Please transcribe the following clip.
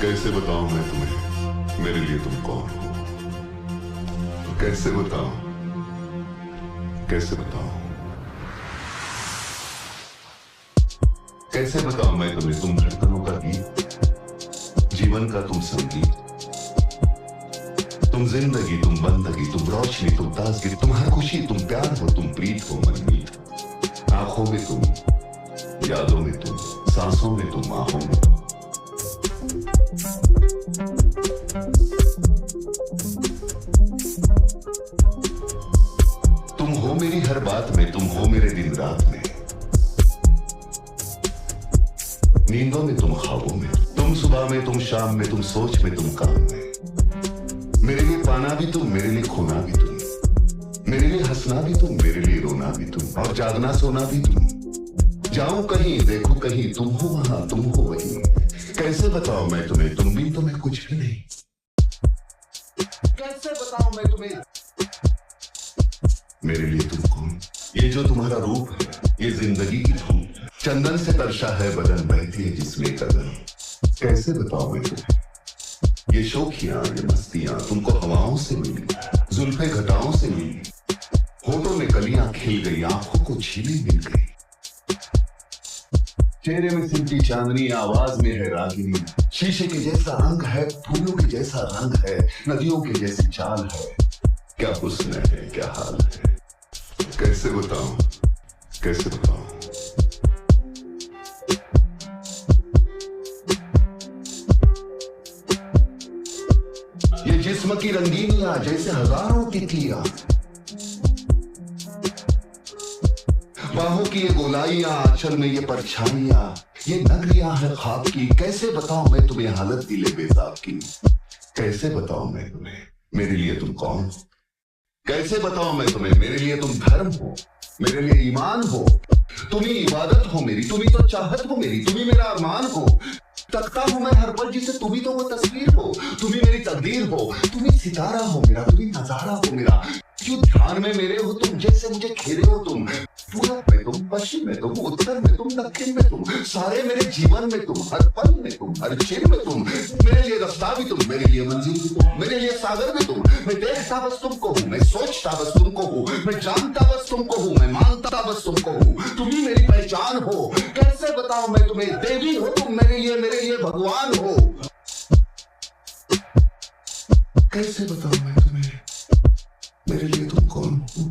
कैसे बताऊं मैं तुम्हें मेरे लिए तुम कौन हो? कैसे बताऊं, कैसे बताऊं, कैसे बताऊं मैं तुम्हें? तुम धड़कनों का गीत, जीवन का तुम संगीत, तुम जिंदगी, तुम बंदगी, तुम रोशनी, तुम ताजगी, तुम हर खुशी, तुम प्यार हो, तुम प्रीत हो, मनमीत। आंखों में तुम, यादों में तुम, सांसों में तुम, आहों में तुम। तुम हो मेरी हर बात में, तुम हो मेरे दिन रात में, नींदों में तुम, ख्वाबों में तुम, सुबह में तुम, शाम में तुम, सोच में तुम, काम में। मेरे लिए पाना भी तुम, मेरे लिए खोना भी तुम, मेरे लिए हंसना भी तुम, मेरे लिए रोना भी तुम, और जागना सोना भी तुम। जाऊं कहीं, देखूं कहीं, तुम हो वहां, तुम हो वहीं। कैसे बताऊं मैं तुम्हें, तुम भी तो मैं कुछ भी नहीं। कैसे बताऊं मैं तुम्हें मेरे लिए तुम कौन? ये जो तुम्हारा रूप है, ये जिंदगी की धूप, चंदन से तरशा है बदन, बहती है जिसमें कदम। कैसे बताऊं मैं तुम्हें ये शौखियां, ये मस्तियां तुमको हवाओं से मिली, जुल्फे घटाओं से मिली, होठों में कलियां खिल गई, आंखों को झीलें मिल गई, चेहरे में सिमटी चांदनी, आवाज में है रागिनी, शीशे के जैसा रंग है, फूलों के जैसा रंग है, नदियों के जैसी चाल है। क्या हुस्न है, क्या हाल है, कैसे बताऊं, कैसे बताऊं। ये जिस्म की रंगीनियां जैसे हजारों तितलियां, बाहों की ये गोलाइयां, आंचल में ये परछाइयां, ये नगरियां है ख्वाब की। कैसे बताऊं मैं तुम्हें हालत दिले बेताब की। कैसे बताऊं मैं तुम्हें मेरे लिए तुम कौन? कैसे बताऊं मैं तुम्हें मेरे लिए तुम धर्म हो, मेरे लिए ईमान हो, तुम ही इबादत हो मेरी, तुम ही तो चाहत हो मेरी, तुम ही मेरा अरमान हो। तकता हूं मैं हर पल जिसे, तुम ही तो वो तस्वीर हो, तुम ही मेरी तकदीर हो, तुम ही सितारा हो मेरा, तुम ही नजारा हो मेरा। क्यों ध्यान में मेरे हो तुम, जैसे मुझे खेले हो तुम। पूरब में तुम, पश्चिम में तुम, उत्तर में तुम, दक्षिण में तुम, सारे मेरे जीवन में तुम, हर पल में तुम, हर क्षण में तुम। मेरे लिए रास्ता भी तुम, मेरे लिए मंजिल भी तुम, मेरे लिए सागर भी तुम। मैं देखता बस तुमको हूँ, मैं सोचता बस तुमको हूँ, मैं जानता बस तुमको हूँ, मैं मानता बस तुमको हूँ। तुम ही मेरी पहचान हो। कैसे बताऊं मैं तुम्हें, देवी हो तुम मेरे लिए भगवान हो। कैसे बताऊं मैं तुम्हें मेरे लिए तुम कौन हो?